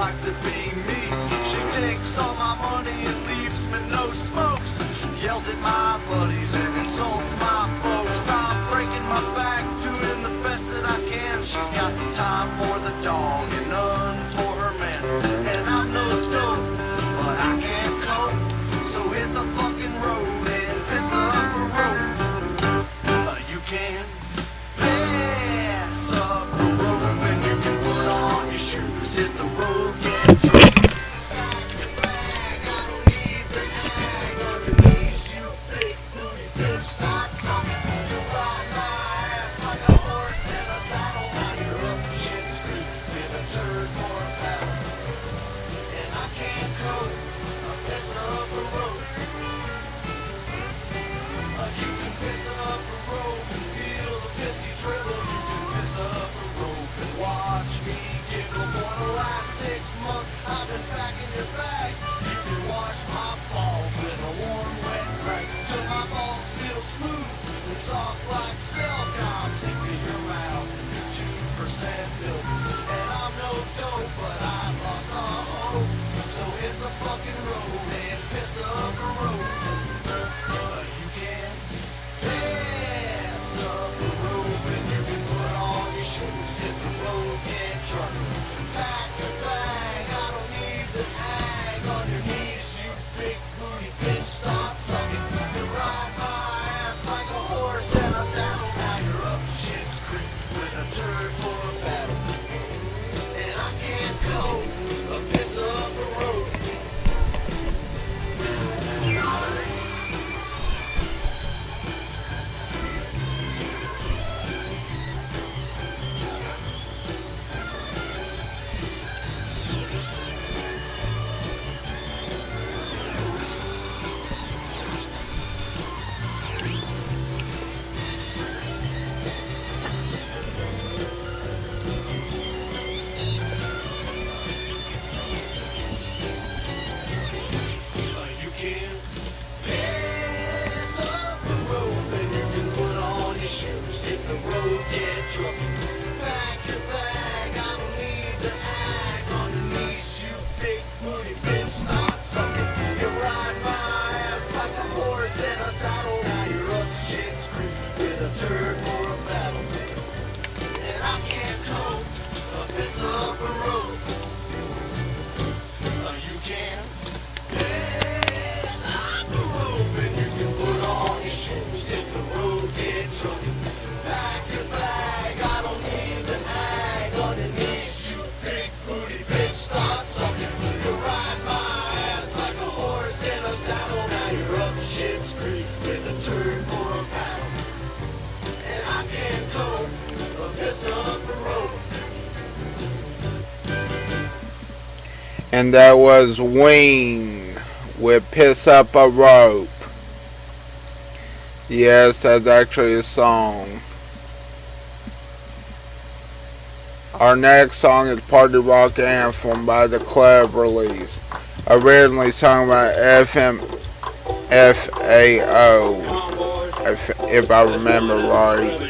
like to be me. She takes all my money and leaves me no smokes. Yells at my buddies and insults my folks. I'm breaking my back, doing the best that I can. She's got time for the dog and none for her man. And I'm no dope, but I can't cope. So hit the fucking road and piss up a rope. You can pass up a rope and you can put on your shoes. Hit the road, get drunk. Pack your bag, I don't need the ag. On your knees, you big booty bitch, start sucking. You ride my ass like a horse in a saddle. Now you're up shit's creek with a turd for a paddle. And I can't cope, I piss up a rope. You can piss up a rope and feel the pissy dribble. You can piss up a rope and watch me giggle. For the last 6 months I've been packing your bag. You can wash my balls with a warm wet rag till my balls feel smooth and soft like silk. I'm sick of your mouth and your 2% milk. And I'm no dope, but I've lost all hope. So hit the fucking road and piss up a rope. You can pass up the rope and you can put on your shoes. Hit the road, get drunk. Pack your bag, I don't need the ag. On your knees, you big booty bitch, start sucking. You ride my ass like a horse in a saddle. Now you're up shit's creek with a turd for a paddle. And I can't go piss up a rope. You can pass up the rope and you can put on your shoes. Hit the road, get drunk. Pack your bag, I don't need the ag. On your knees, you big booty bitch, start sucking. You ride my ass like a horse in a saddle. Now you're up shit's creek with a turd for a paddle. And I can't cope, piss up a rope. You can pass up the rope and you can put on your shoes. Hit the road, get drunk. Pack your bag, I don't need the ag. On your knees, you big booty bitch, start sucking. You ride my ass like a horse in a saddle. Now you're up shit's creek with a turd for a paddle. And I can't cope, piss up a rope. And that was Ween with Piss Up a Rope. Yes, that's actually a song. Our next song is Party Rock Anthem by the Club Release. Originally sung by FAO, if I remember right.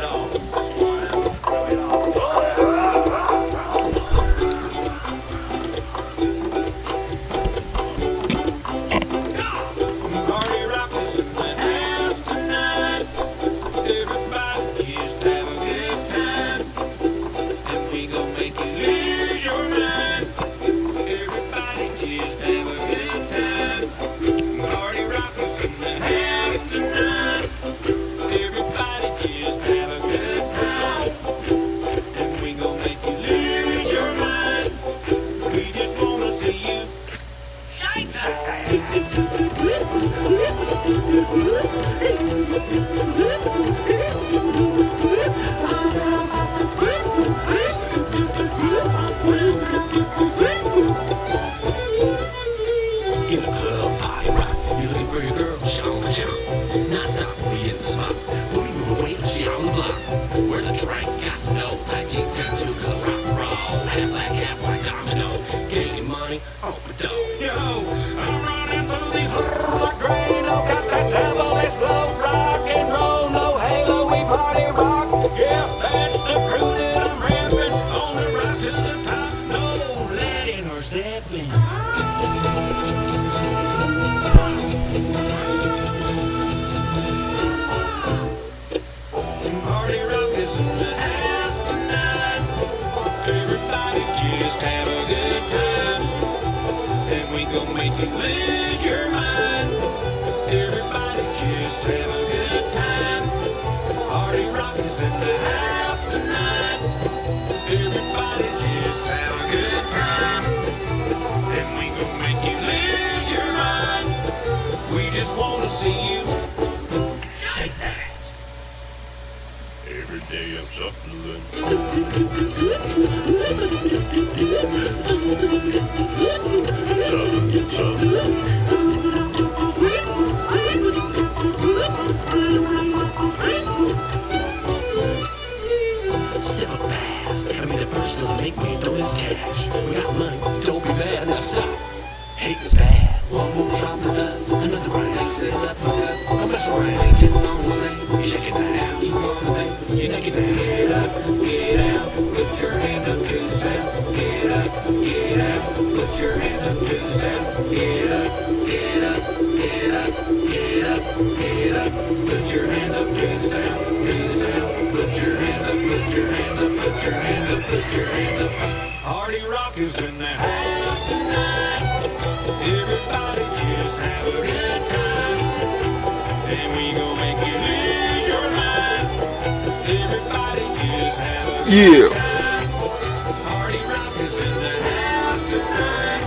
just have a good time. Party rock is in the house tonight. Everybody just have a good time. And we gon' make you lose your mind. We just wanna see you shake that. Every day I'm something. Step up fast. I mean, the person gonna make me throw this cash. We got money, don't be bad. Now stop. Hate is bad. One more shot for us. Another round. Next day left for us. I'm not sure I ain't just on the same. You shake it now. You want the thing. You take it down. Get up, get out. Put your hands up to the sound. Get up, get out. Put your hands up to the sound. Get up, get up, get up, get up, get up. Put your hands up to the sound. To the sound. Put your hands up, put your hands up, put your hands up, put your hands up. Party rock is in the house tonight. Everybody just have a good time. And we gon' make you lose your mind. Everybody just have a good time. Party rock is in the house tonight.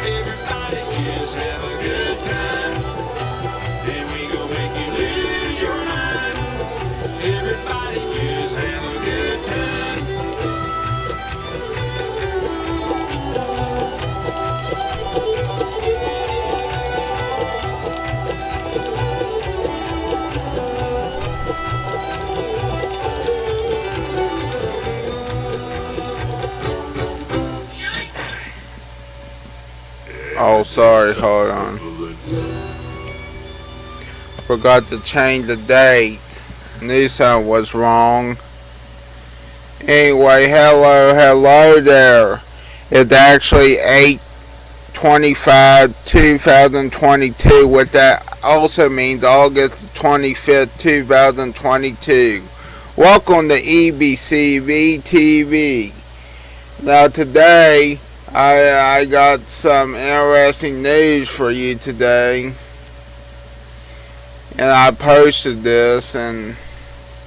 Everybody just have a good time. And we gon' make you lose your mind. Everybody just have a good time. Oh, sorry, hold on. Forgot to change the date. Knew something was wrong. Anyway, hello there. It's actually 8/25/2022, what that also means August 25th, 2022. Welcome to Ebcv TV. Now today, I got some interesting news for you today. And I posted this, and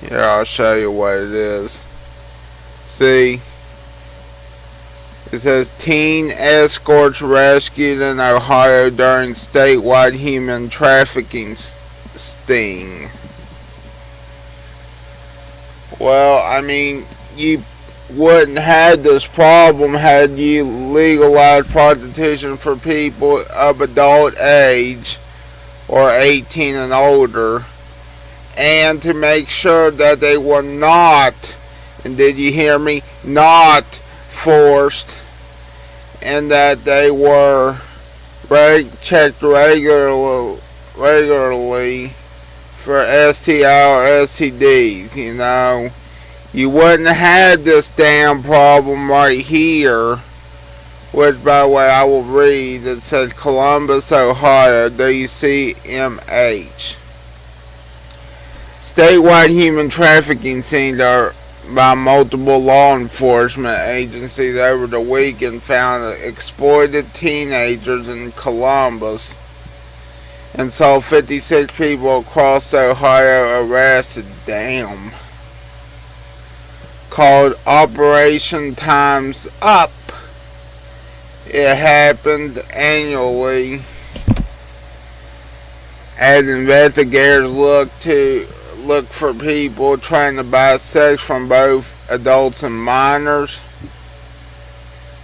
here I'll show you what it is. See, it says teen escorts rescued in Ohio during statewide human trafficking sting. Well, I mean, you wouldn't have this problem had you legalized prostitution for people of adult age or 18 and older, and to make sure that they were not, and did you hear me, not forced, and that they were checked regularly for STI or STDs, you know. You wouldn't have had this damn problem right here, which, by the way, I will read. It says Columbus, Ohio, WCMH. Statewide human trafficking scenes are by multiple law enforcement agencies over the weekend found exploited teenagers in Columbus and saw 56 people across Ohio arrested. Damn. Called Operation Time's Up. It happens annually as investigators look for people trying to buy sex from both adults and minors.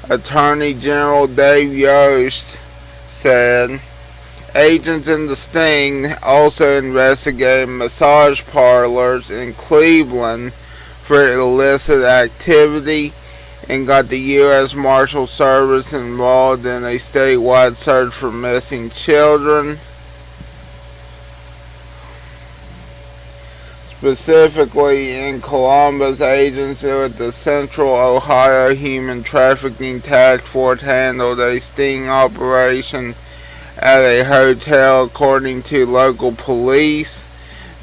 Attorney General Dave Yost said agents in the sting also investigated massage parlors in Cleveland for illicit activity and got the U.S. Marshal Service involved in a statewide search for missing children. Specifically in Columbus, agents with the Central Ohio Human Trafficking Task Force handled a sting operation at a hotel, according to local police.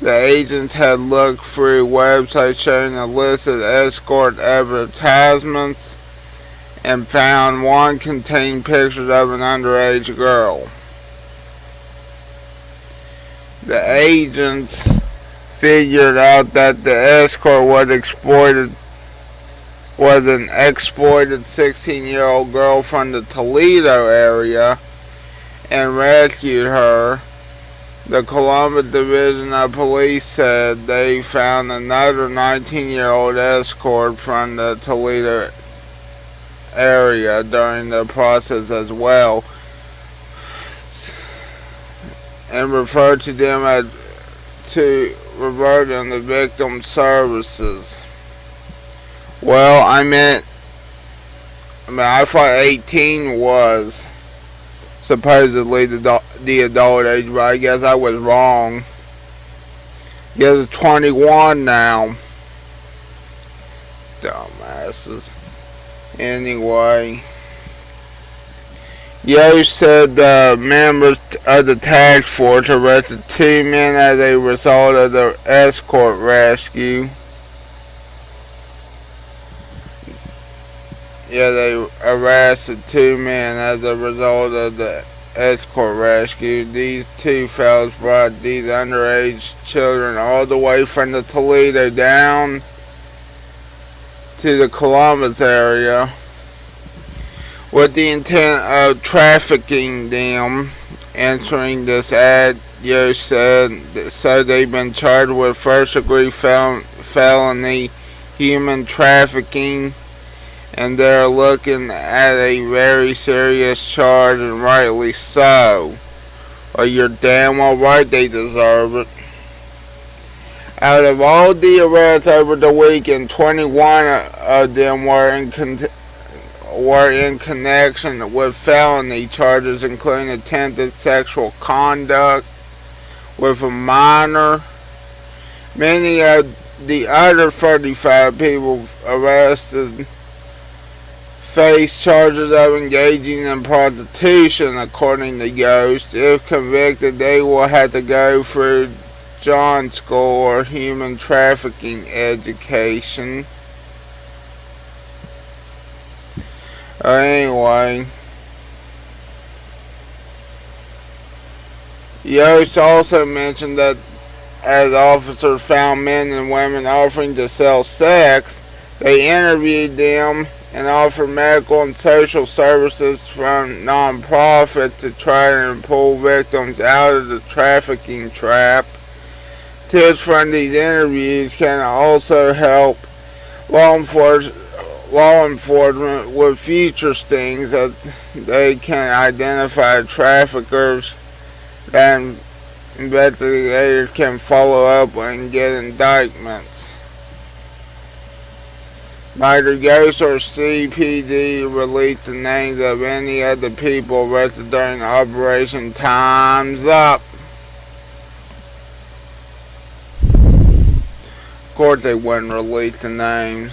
The agents had looked through websites showing illicit escort advertisements and found one contained pictures of an underage girl. The agents figured out that the escort was an exploited 16-year-old girl from the Toledo area and rescued her. The Columbus Division of Police said they found another 19-year-old escort from the Toledo area during the process as well, and referred to them as to reverting the victim services. Well, I thought 18 was supposedly the adult age, but I guess I was wrong. I guess it's 21 now. Dumbasses. Anyway, Yost said the members of the task force arrested 2 men as a result of the escort rescue. Yeah, they arrested 2 men as a result of the escort rescue. These 2 fellows brought these underage children all the way from the Toledo down to the Columbus area with the intent of trafficking them. Answering this ad, Yost said, so they've been charged with first-degree felony human trafficking, and they're looking at a very serious charge, and rightly so. Or you're damn well right they deserve it. Out of all the arrests over the weekend, 21 of them were in connection with felony charges, including attempted sexual conduct with a minor. Many of the other 35 people arrested face charges of engaging in prostitution, according to Yost. If convicted, they will have to go through John School or human trafficking education. Anyway, Yost also mentioned that as officers found men and women offering to sell sex, they interviewed them and offered medical and social services from non-profits to try and pull victims out of the trafficking trap. Tips from these interviews can also help law enforcement with future stings, that they can identify traffickers that investigators can follow up and get indictments. Neither Yost or CPD released the names of any of the people arrested during Operation Time's Up. Of course they wouldn't release the names.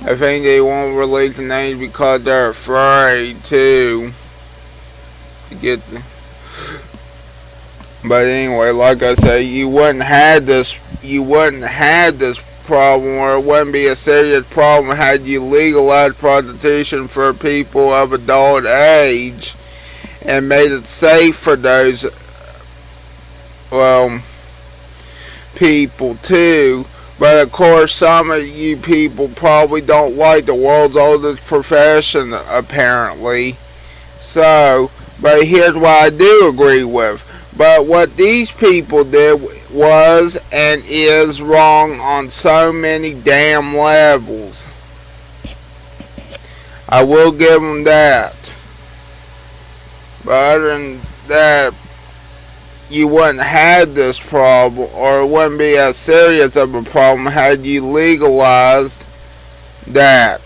I think they won't release the names because they're afraid to get the... But anyway, like I say, you wouldn't have this problem, or it wouldn't be a serious problem had you legalized prostitution for people of adult age and made it safe for those people too. But of course, some of you people probably don't like the world's oldest profession, apparently. So, but here's what I do agree with. But what these people did was and is wrong on so many damn levels. I will give them that. But other than that, you wouldn't have this problem, or it wouldn't be as serious of a problem had you legalized that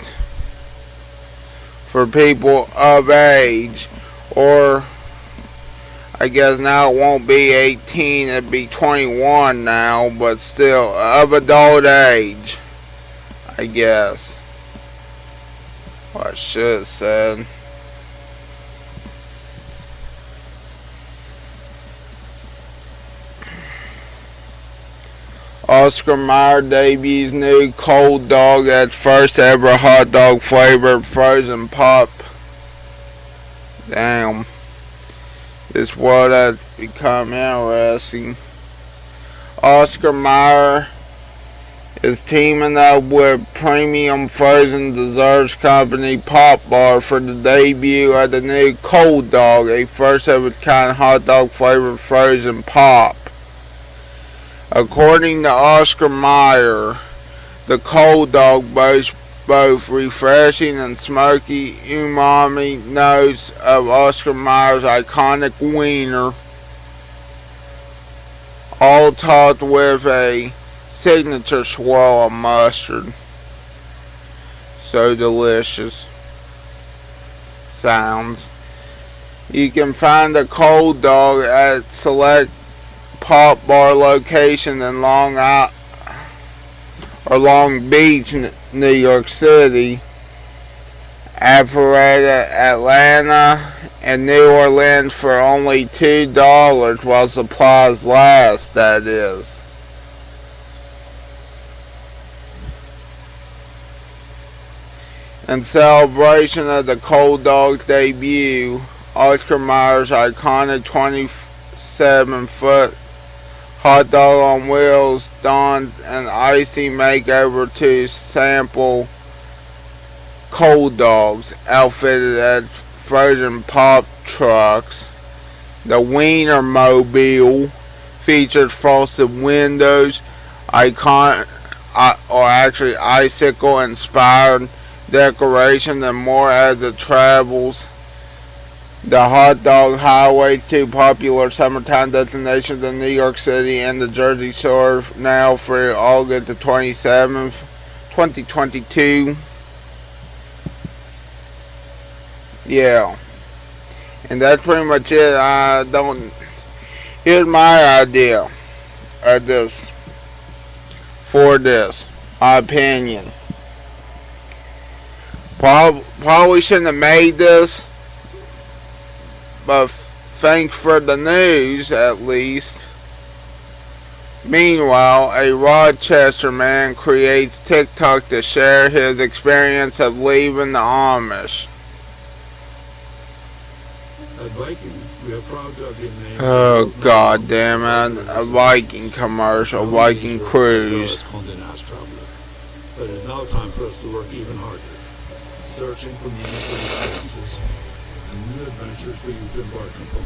for people of age. Or I guess now it won't be 18, it'd be 21 now, but still of adult age, I guess. What I should have said. Oscar Mayer debuts new cold dog as first ever hot dog flavored frozen pop Damn. This world has become interesting. Oscar Mayer is teaming up with premium frozen desserts company Pop Bar for the debut of the new Cold Dog, a first of its kind hot dog flavored frozen pop. According to Oscar Mayer, the Cold Dog boasts both refreshing and smoky umami notes of Oscar Mayer's iconic wiener, all topped with a signature swirl of mustard. So delicious. Sounds. You can find the Cold Dog at select Pop Bar locations in Long Beach, New York City, Alpharetta, Atlanta, and New Orleans for only $2 while supplies last, that is. In celebration of the Cold Dog's debut, Oscar Mayer's iconic 27-foot hot dog on wheels donned an icy makeover to sample Cold Dogs outfitted as frozen pop trucks. The Wiener Mobile features frosted windows, icicle inspired decoration, and more as it travels the hot dog highway to popular summertime destinations in New York City and the Jersey Shore now through August the 27th, 2022. Yeah. And that's pretty much it. Here's my idea of this. For this. My opinion. Probably shouldn't have made this, but thanks for the news, at least. Meanwhile, a Rochester man creates TikTok to share his experience of leaving the Amish. At Viking, we are proud to have been named. Oh, god damn it. A Viking commercial, Viking cruise. But it's now time for us to work even harder, searching for meaningful experiences and new adventures for you to embark upon.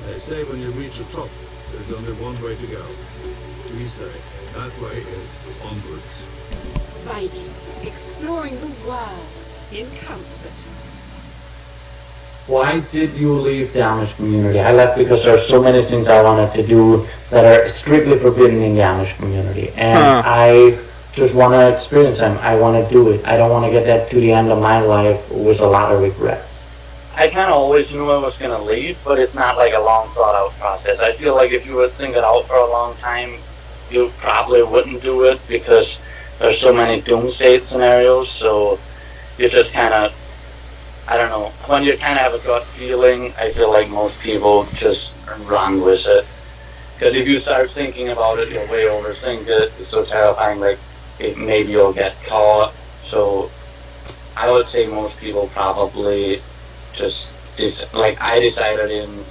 They say when you reach the top, there's only one way to go. We say that way is onwards. Viking, exploring the world in comfort. Why did you leave the Amish community? I left because there are so many things I wanted to do that are strictly forbidden in the Amish community. And I just want to experience them. I want to do it. I don't want to get that to the end of my life with a lot of regrets. I kind of always knew I was going to leave, but it's not like a long thought out process. I feel like if you would think it out for a long time, you probably wouldn't do it because there's so many doomsday scenarios. So you just kind of, I don't know, when you kind of have a gut feeling, I feel like most people just run with it. Because if you start thinking about it, you'll way overthink it. It's so terrifying, like maybe you'll get caught. So I would say most people probably just, I decided in,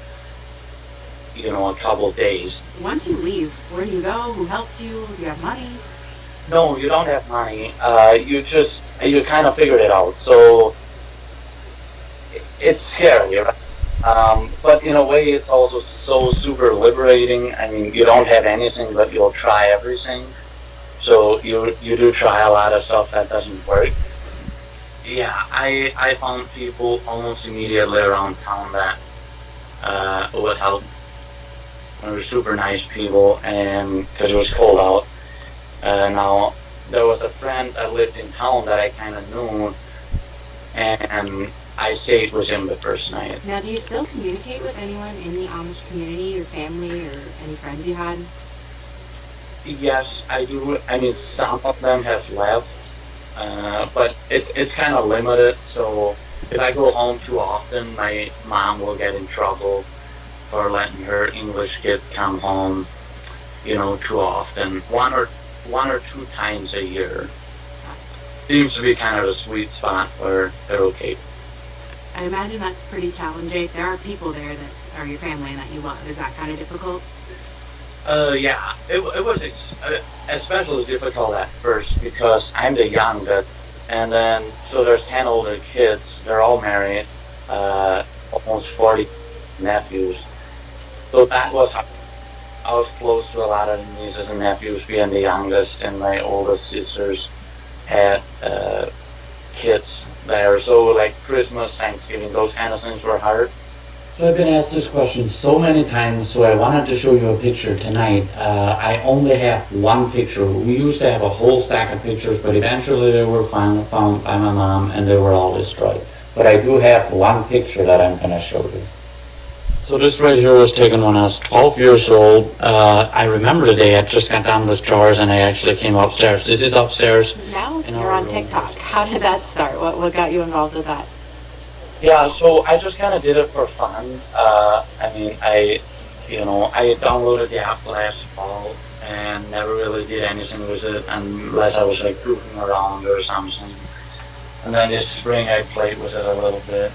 a couple of days. Once you leave, where do you go? Who helps you? Do you have money? No, you don't have money. You kind of figured it out. So it's scary, right? But in a way, it's also so super liberating. I mean, you don't have anything, but you'll try everything. So you do try a lot of stuff that doesn't work. Yeah, I found people almost immediately around town that would help. They were super nice people, and because it was cold out. Now, there was a friend that lived in town that I kind of knew, and I stayed with him the first night. Now, do you still communicate with anyone in the Amish community, your family, or any friends you had? Yes, I do. I mean, some of them have left, but it's kind of limited. So if I go home too often, my mom will get in trouble for letting her English kid come home, too often. One or two times a year seems to be kind of a sweet spot where they're okay. I imagine that's pretty challenging. There are people there that are your family and that you love. Is that kind of difficult? Yeah, it was especially difficult at first because I'm the youngest, and then so there's 10 older kids. They're all married, almost 40 nephews. So that was hard. I was close to a lot of nieces and nephews, being the youngest, and my oldest sisters had kids there. So like Christmas, Thanksgiving, those kind of things were hard. So I've been asked this question so many times, so I wanted to show you a picture tonight. I only have one picture. We used to have a whole stack of pictures, but eventually they were found by my mom and they were all destroyed. But I do have one picture that I'm going to show you. So this right here was taken when I was 12 years old. I remember the day I just got done with chores and I actually came upstairs. This is upstairs. Now in you're our on room. TikTok. How did that start? What got you involved with that? Yeah, so I just kind of did it for fun. I downloaded the app last fall and never really did anything with it unless I was like goofing around or something. And then this spring I played with it a little bit,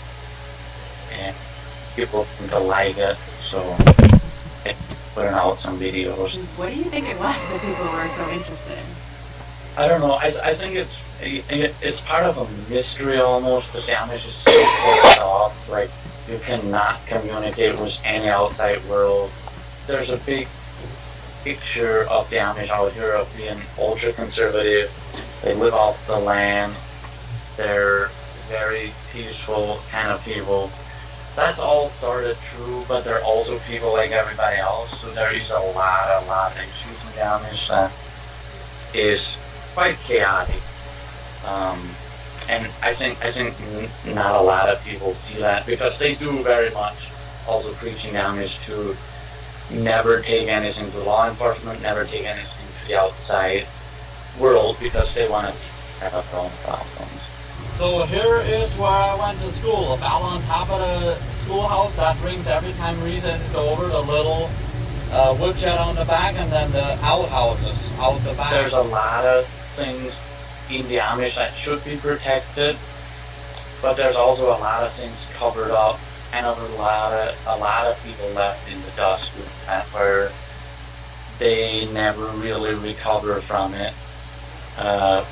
and people seem to like it, so I putting out some videos. What do you think it was that people were so interested in? I don't know. I think it's part of a mystery almost. The Amish is so closed off. Like you cannot communicate with any outside world. There's a big picture of the Amish out here of being ultra conservative. They live off the land. They're very peaceful kind of people. That's all sort of true, but they're also people like everybody else. So there is a lot of issues in the Amish that is quite chaotic, and I think not a lot of people see that because they do very much also preaching Amish to never take anything to law enforcement, never take anything to the outside world because they want to have their own problems. So here is where I went to school, about on top of the schoolhouse. That rings every time Reason is over, the little woodshed on the back, and then the outhouses out the back. There's a lot of things in the Amish that should be protected, but there's also a lot of things covered up, and a lot of people left in the dust with that, where they never really recover from it.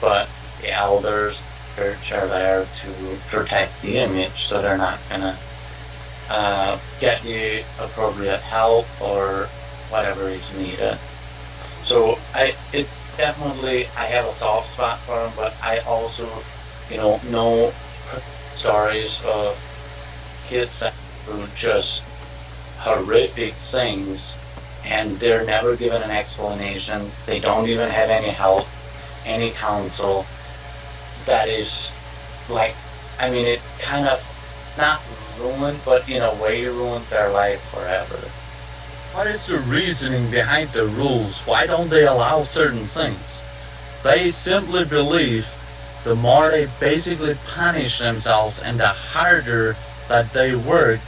But the elders church are there to protect the image, so they're not gonna get the appropriate help or whatever is needed. So I have a soft spot for them, but I also, know stories of kids that do just horrific things, and they're never given an explanation. They don't even have any help, any counsel. That is it kind of not ruined, but in a way ruined their life forever. What is the reasoning behind the rules? Why don't they allow certain things? They simply believe the more they basically punish themselves and the harder that they work,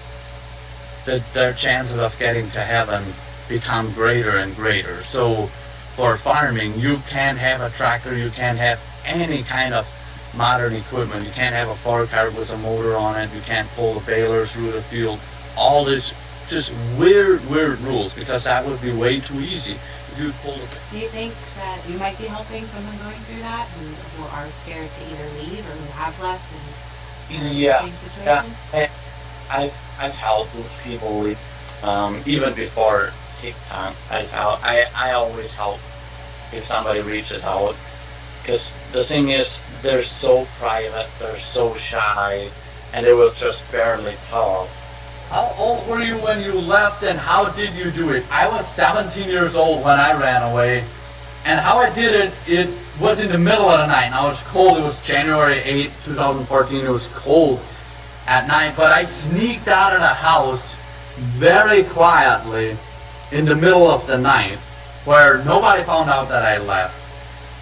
that their chances of getting to heaven become greater and greater. So for farming, you can't have a tractor, you can't have any kind of modern equipment. You can't have a fork cart with a motor on it, you can't pull the baler through the field. All this just weird rules, because that would be way too easy. If you pull the... Do you think that you might be helping someone going through that who are scared to either leave or who have left and the same situation? Yeah. I've helped with people leave, even before TikTok. I always help if somebody reaches out. Because the thing is, they're so private, they're so shy, and they will just barely talk. How old were you when you left, and how did you do it? I was 17 years old when I ran away, and how I did it was in the middle of the night. Now it's cold, it was January 8, 2014, it was cold at night, but I sneaked out of the house very quietly in the middle of the night, where nobody found out that I left.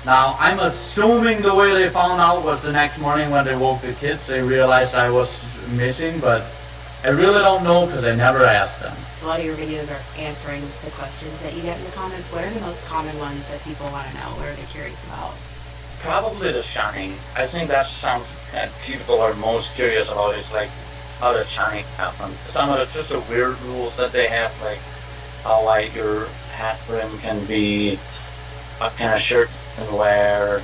Now, I'm assuming the way they found out was the next morning when they woke the kids, they realized I was missing, but I really don't know because I never asked them. A lot of your videos are answering the questions that you get in the comments. What are the most common ones that people want to know? What are they curious about? Probably the shunning. I think that's something that people are most curious about, is like out of China. Some of the just the weird rules that they have, like how like your hat brim can be, what kind of shirt you can wear,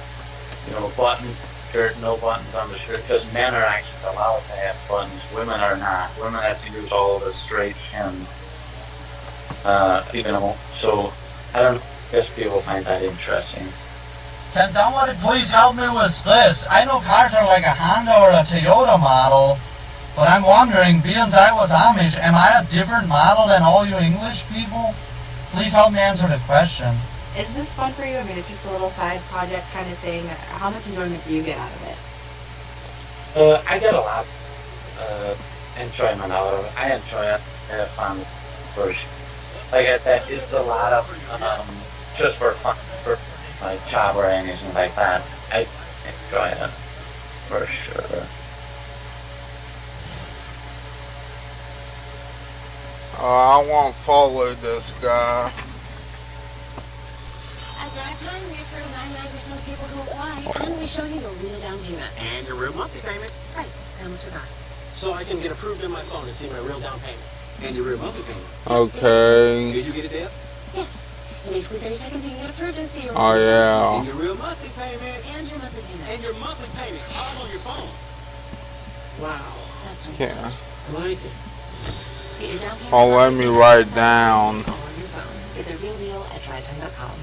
buttons shirt, no buttons on the shirt, because men are actually allowed to have buttons, women are not. Women have to use all the straight hem, so I don't guess people find that interesting. Can somebody please help me with this? I know cars are like a Honda or a Toyota model, but I'm wondering, being I was Amish, am I a different model than all you English people? Please help me answer the question. Is this fun for you? I mean, it's just a little side project kind of thing. How much enjoyment do you get out of it? I get a lot enjoyment out of it. I enjoy it. I have fun for sure. Like I said, it's a lot of just for fun, for like job or anything like that. I enjoy it for sure. I won't follow this guy. At drive time, we approve 99% of people who apply, and we show you your real down payment. And your real monthly payment. Right, I almost forgot. So I can get approved on my phone and see my real down payment. And your real monthly payment. Okay. Did you get it, Dale? Yes. In basically 30 seconds, you can get approved and see your Oh, real down yeah. And your real monthly payment. payment. And your monthly payment. And your monthly payment all on your phone. Wow. That's so Yeah. I like it. Get your down payment. Oh, let me write down. All on your phone. Get the real deal at drivetime.com.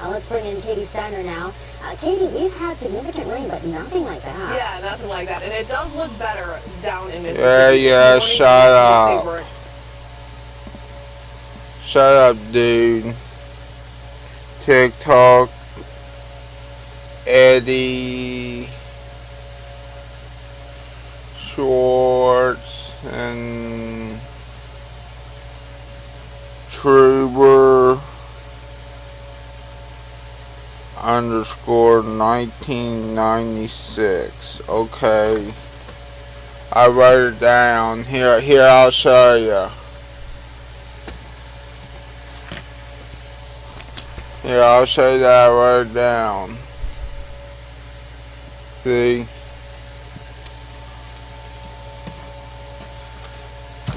Let's bring in Katie Steiner now. Katie, we've had significant rain, but nothing like that. Yeah, nothing like that. And it does look better down in Mississippi. Yeah, shut up. They were Shut up, dude. TikTok, Eddie, Schwartz, and Truber _ 1996. Okay. I wrote it down. Here I'll show you. Here, I'll show you that I wrote it down. See?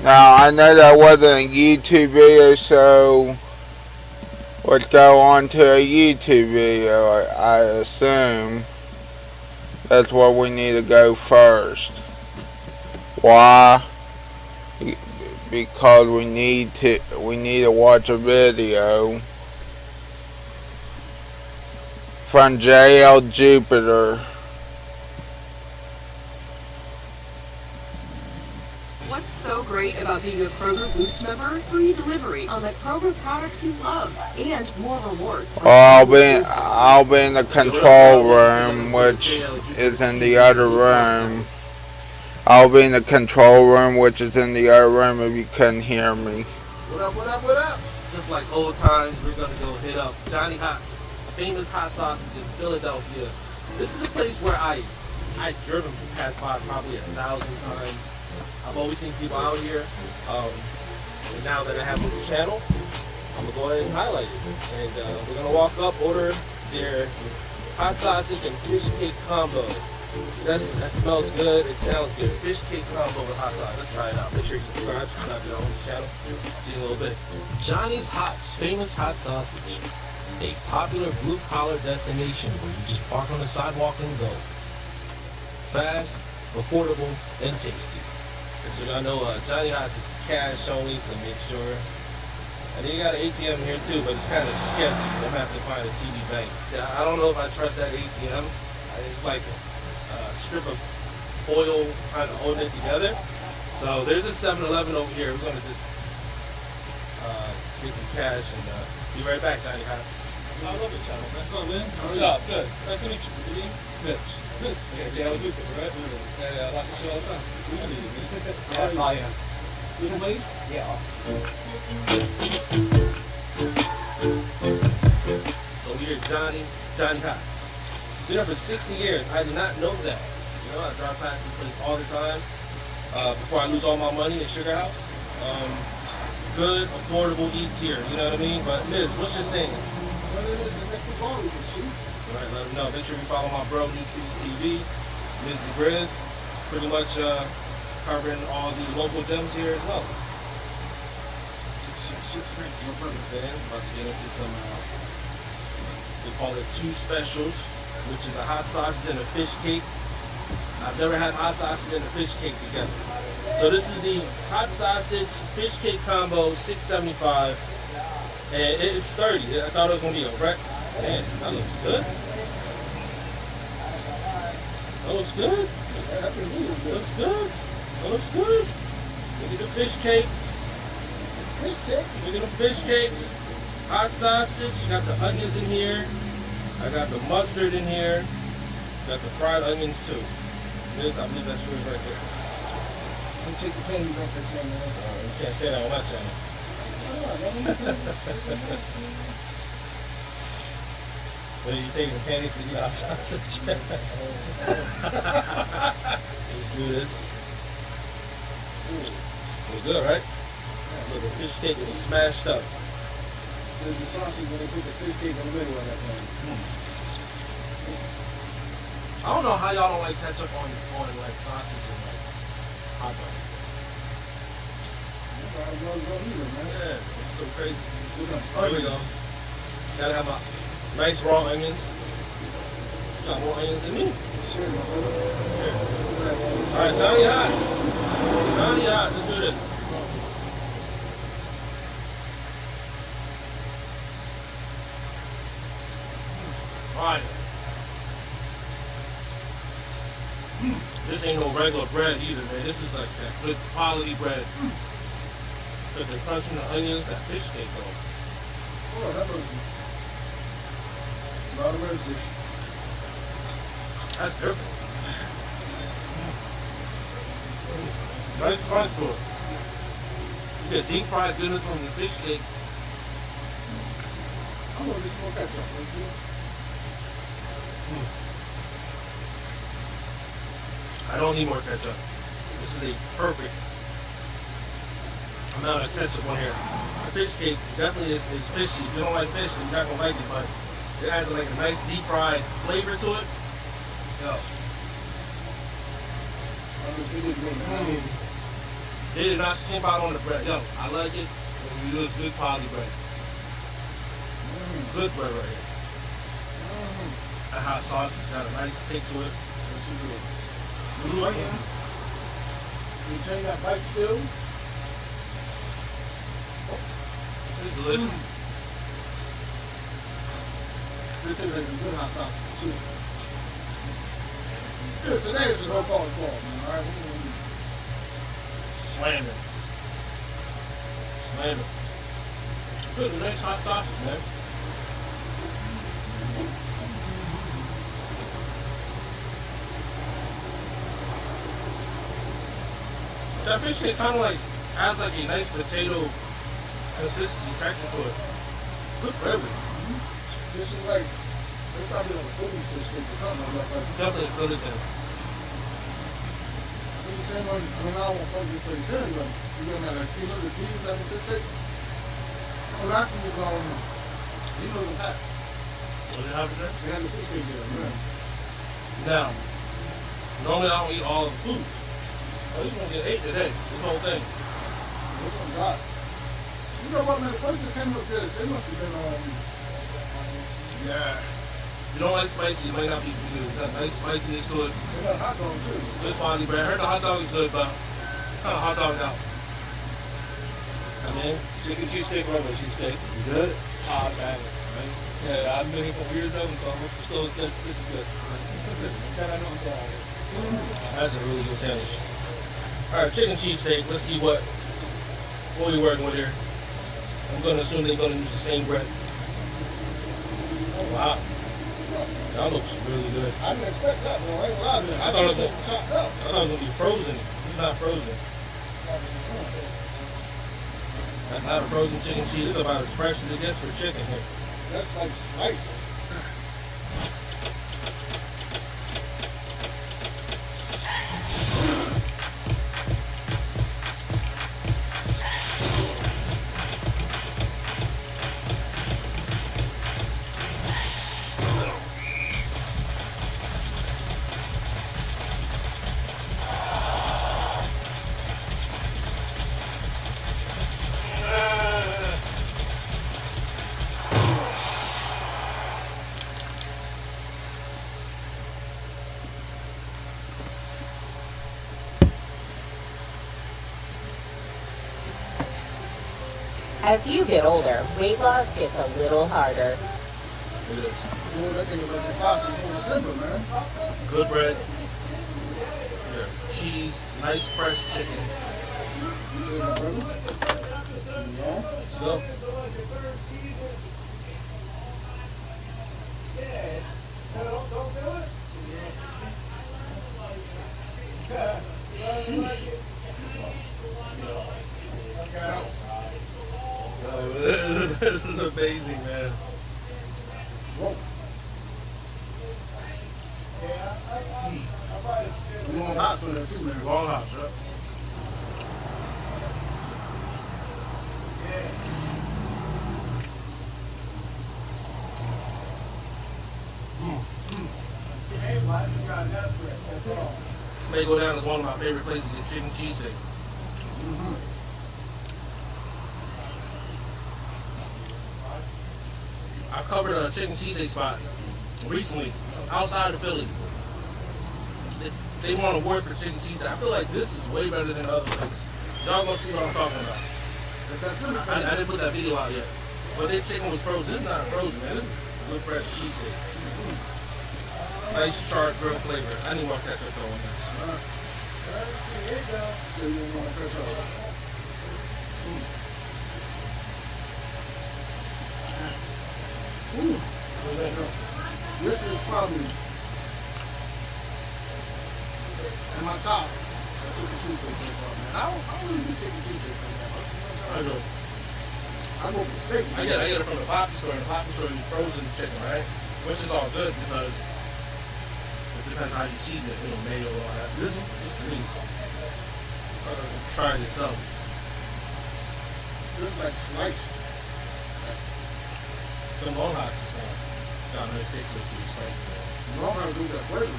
Now, I know that wasn't a YouTube video, so let's go on to a YouTube video. I assume that's where we need to go first. Why? Because we need to watch a video from JL Jupiter. What's so great about being a Kroger Boost member? Free delivery on the Kroger products you love and more rewards. I'll be in the control room, which is in the other room. I'll be in the control room, which is in the other room, if you couldn't hear me. What up, what up, what up? Just like old times, we're gonna go hit up Johnny Hot's famous hot sausage in Philadelphia. This is a place where I've driven past by probably 1,000 times. I've always seen people out here. And now that I have this channel, I'm gonna go ahead and highlight it. And we're gonna walk up, order their hot sausage and fish cake combo. That smells good. It sounds good. Fish cake combo with hot sauce. Let's try it out. Make sure you subscribe to our own channel. See you in a little bit. Johnny's Hot's famous hot sausage. A popular blue-collar destination where you just park on the sidewalk and go. Fast, affordable, and tasty. And so y'all know Johnny Hot's is cash only, so make sure. And then you got an ATM here too, but it's kind of sketchy. I'm gonna have to find a TD Bank. Yeah, I don't know if I trust that ATM. It's like a strip of foil kind of holding it together. So there's a 7-Eleven over here. We're gonna just get some cash and be right back, Johnny Hot's. I love your channel. What's up, man? What's up? Good. Nice to meet you. What's your name? Mitch. Mitch. Yeah, JL Jupiter, right? Yeah, I watch the show all the time. Appreciate it, man. Oh, yeah. Little waist? Yeah, awesome. So we're Johnny Hot's. Been there for 60 years. I did not know that. You know, I drive past this place all the time before I lose all my money at Sugar House. Good, affordable eats here, you know what I mean? But Miz, what's your saying? Well, it is next to go, we can shoot. All right, let them know. Make sure you follow my bro, New Trees TV, Miz Grizz. Pretty much covering all the local gems here as well. Shit's nice, no problem. About to get into some, we call it two specials, which is a hot sausage and a fish cake. I've never had hot sausage and a fish cake together. So this is the hot sausage fish cake combo, $6.75, and it is sturdy. I thought it was gonna be a wreck. Man, that looks good. That looks good. Looks good. That looks good. Look at the fish cake. Fish cake? Look at the fish cakes. Hot sausage. Got the onions in here. I got the mustard in here. Got the fried onions too. This, I believe that's yours right there. Let me take the panties off this thing, man. You can't say that on my channel. What are you taking the panties to eat hot sausage? Let's do this. Look good, right? So the fish cake is smashed up. There's the sausage when they put the fish cake in the middle of that thing. I don't know how y'all don't like ketchup on like sausage and like hot dog. Yeah, it's so crazy. Here we go. Gotta have my nice raw onions. You got more onions than me. Sure. All right, Johnny Hots. Johnny Hots, let's do this. Fire. This ain't no regular bread either, man. This is like that good quality bread. But the crunch and the onions, that fish cake though. Oh, that was a lot of mercy. That's different. Nice crunch to it. You get deep fried goodness from the fish cake. I'm gonna just more ketchup, don't you? I don't need more ketchup. This is a perfect amount of ketchup on here. The fish cake definitely is fishy. If you don't like fish, you're not gonna like it, but it adds like a nice deep fried flavor to it. Yo. They did not skimp out on the bread. Yo, I like it when you use good quality bread. Good bread right here. That hot sausage got a nice kick to it. What you doing? You take that bite still? It's delicious. This is like a good hot sausage too. Good, today is a no call at all, man. Alright, we're gonna do Slamming. Slamming. Good, a nice hot sausage, man. That fish cake kind of like adds like a nice potato consistency texture to it. Good for everything. This is like, it's probably like a Philly fish cake or something like that. Definitely good at that. When you saying, like, I mean, I don't want to plug this place in, but you know that the Steve's type of fish cakes? So last week was Zeno's and Pat's. What did you have there? They had the fish cake there, man. Now, normally I don't eat all of the food. Oh, he's gonna get 8 today, this whole thing. Oh my God. You know what, man, the person that came up there, they must have been, yeah. If you don't like spicy, it might not be for you. It's got nice spiciness to it. They got hot dog too. Good quality bread. I heard the hot dog is good, but kind of hot dog out. I mean, Chicken cheesesteak, regular cheesesteak. you good? Man. Right? Yeah, I've been here for years of them, so this is good. That I know I'm proud. That's a really good sandwich. All right, chicken cheesesteak. Let's see what we working with here. I'm gonna assume they're gonna use the same bread. Oh wow, that looks really good. I didn't expect that, bro. I ain't lying. I thought it was chopped up. I thought it was gonna be frozen. It's not frozen. That's not a frozen chicken cheese. It's about as fresh as it gets for chicken here. That's like sliced. As you get older, weight loss gets a little harder. Look at this. Boy, that thing is like the faucet for December, man. Good bread. Yeah. Cheese. Nice fresh chicken. Chicken, brother. Yeah. Let's go. Sheesh. This is amazing, man. Whoa. Long hops on there too, man. Long hops, right? This may go down as one of my favorite places to get chicken cheesesteak. I've covered a chicken cheesesteak spot recently outside of Philly. They won an award for chicken cheesesteak. I feel like this is way better than the other place. Y'all gonna see what I'm talking about. I didn't put that video out yet. But their chicken was frozen. This is not frozen, man. This is good fresh cheesesteak. Nice charred grilled flavor. I need more ketchup though on this. So you want ketchup? Ooh. This is probably in my top chicken cheesesteak so far, man. I don't really do chicken cheesesteak so far. I go for steak. I get it from the Poppy store. The Poppy store is frozen chicken, right? Which is all good because it depends how you season it, mayo and all that. This to me is try it yourself. This is like sliced. The long hots is got a nice steak to it too, sliced. Long hots do that flavor.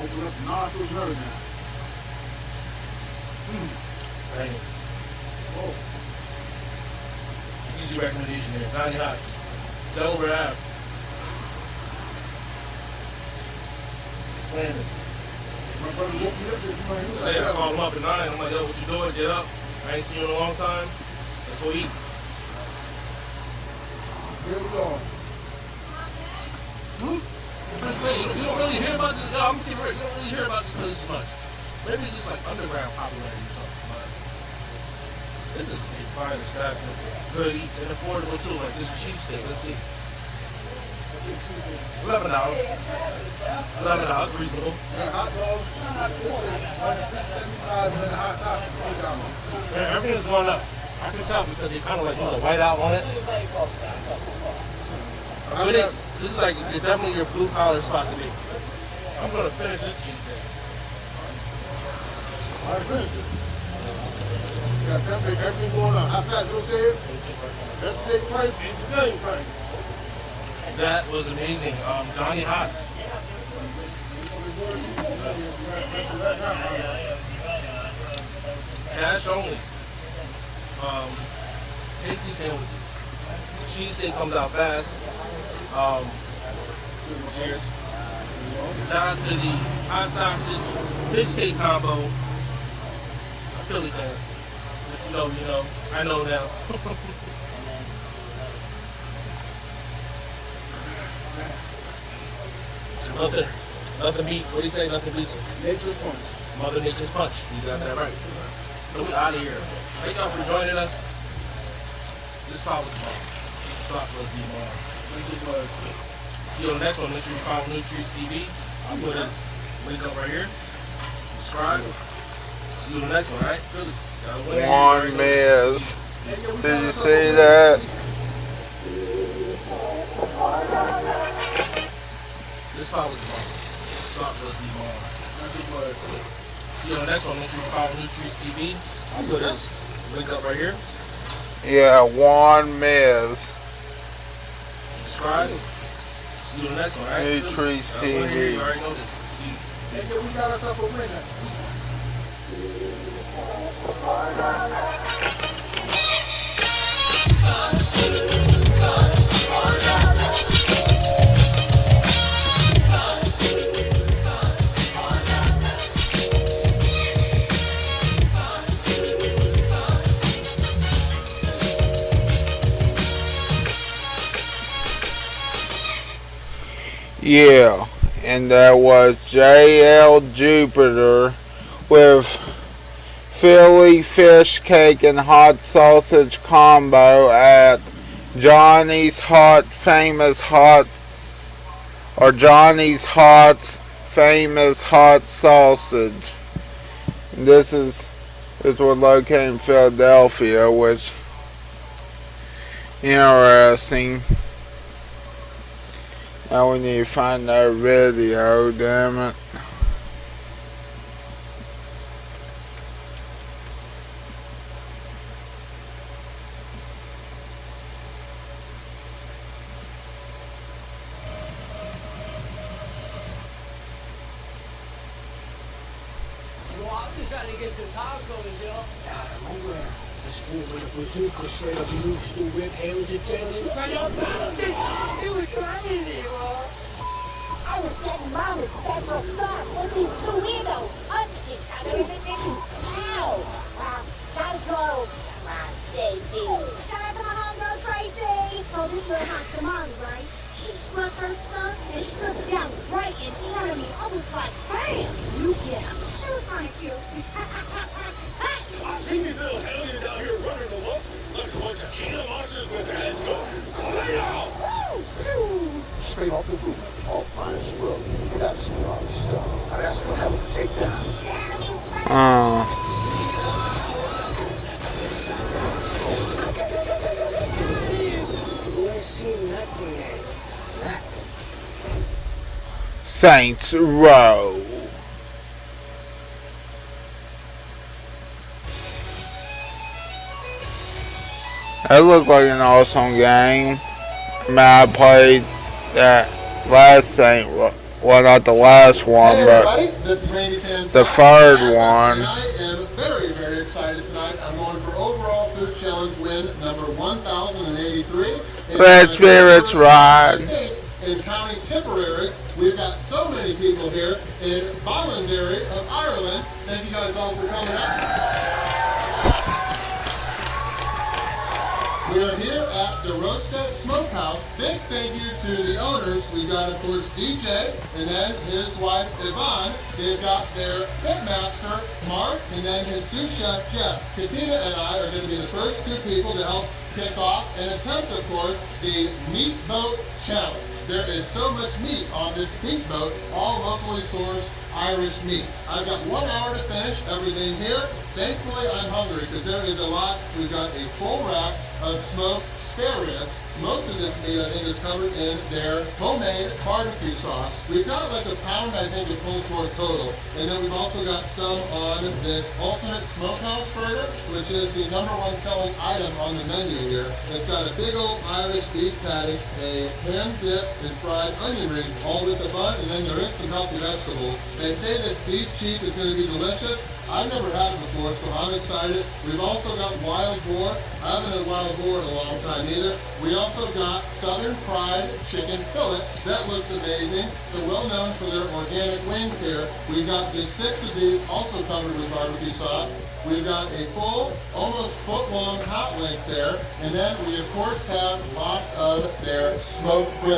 Open up the nostrils and everything. Dang. Oh. Easy recommendation here. Tiny Hots. Delaware Ave. Slamming. My brother woke me up this morning. He was like, I yo. called him up at 9. I'm like, yo, what you doing? Get up. I ain't seen you in a long time. Let's go eat. Here we go. That's great. You don't really hear about this. No, I'm gonna keep it real. You don't really hear about this place much. Maybe it's just like underground popularity or something. But this is a fine establishment. Good eats and affordable too. Like this cheesesteak. Let's see. $11. $11. Reasonable. Yeah, hot dogs, like $6.75 and then the hot sausage, $8. Yeah, everything's going up. I can tell because they kind of like the white out on it. But this is like definitely your blue collar spot to be. I'm gonna finish this cheesesteak. I finished it. Yeah, definitely everything going on. How fast Joe said? Yesterday price, today's price. That was amazing. Johnny Hots. Cash only. Tasty sandwiches. Cheesesteak comes out fast. Cheers. Shout out to the hot sausage fish cake combo. A Philly fan. If you know, you know. I know now. Nothing beat. What do you say? Nothing beats Nature's punch. Mother Nature's punch. You got that right. So we out of here. Thank y'all for joining us. This spot was bomb. This spot was the bomb. See you on the next one. Make sure you follow Nutrients TV. I'll put his link up right here. Subscribe. See you on the next one, alright? One miss. Did you see that? This spot was the bomb. This spot was the bomb. See you on the next one. Make sure you follow Nutrients TV. I'll put his link up right here. Yeah, one miss. Subscribe. See you on the next one, alright? Nutrients You TV. already know this. See. We got ourselves a winner. Yeah, and that was JL Jupiter with Philly fish cake and hot sausage combo at Johnny's Hot Famous Hot or Johnny's Hot Famous Hot Sausage. This was located in Philadelphia, which interesting. Now we need to find that video, damn it. This fool with a bazooka straight up nukes through rib hails and jailers right up out of it. It was crazy, bro. I was getting mama's special sauce with these two weirdos. Punching each other and it didn't count. Gotta go. Come on, baby. Gotta come home, girl Tracy. So this little hot tamale, right? She struck her stuff and struck down right in front of me. I was like, bam, you get her. She was kind of cute. I seen these little hellions out here running them up like a bunch of Gila monsters with their heads go, straight off the roof, all fine as well. That's some gnarly stuff. I'd ask for help to take down. You ain't seen nothing yet. Saints Row. That looked like an awesome game. I mean, I played that last Saint Row. Well, not the last one, Hey but everybody, this is Randy Sands. the third one. I am very, very excited tonight. I'm going for overall food challenge win number 1083. Red Spirits Ride. In County Tipperary, we've got so many people here in Ballinderry of Ireland. Thank you guys all for coming out. We are here at the Rosta Smokehouse. Big thank you to the owners. We've got, of course, DJ and then his wife, Yvonne. They've got their pitmaster, Mark, and then his sous chef, Jeff. Katina and I are going to be the first two people to help kick off and attempt, of course, the Meat Boat Challenge. There is so much meat on this meat boat, all locally sourced Irish meat. I've got 1 hour to finish everything here. Thankfully, I'm hungry because there is a lot. We've got a full rack of smoked spare ribs. Most of this meat, I think, is covered in their homemade barbecue sauce. We've got like a pound, I think, of pulled pork total. And then we've also got some on this ultimate smokehouse burger, which is the #1 selling item on the menu here. It's got a big old Irish beef patty, a ham-dipped and fried onion ring, all with the bun, and then there is some healthy vegetables. They say this beef cheek is going to be delicious. I've never had it before, so I'm excited. We've also got wild boar. I haven't had wild boar in a long time either. We also got southern fried chicken fillet. That looks amazing. They're well known for their organic wings here. We've got just 6 of these, also covered with barbecue sauce. We've got a full, almost foot-long hot link there. And then we, of course, have lots of their smoked ribs.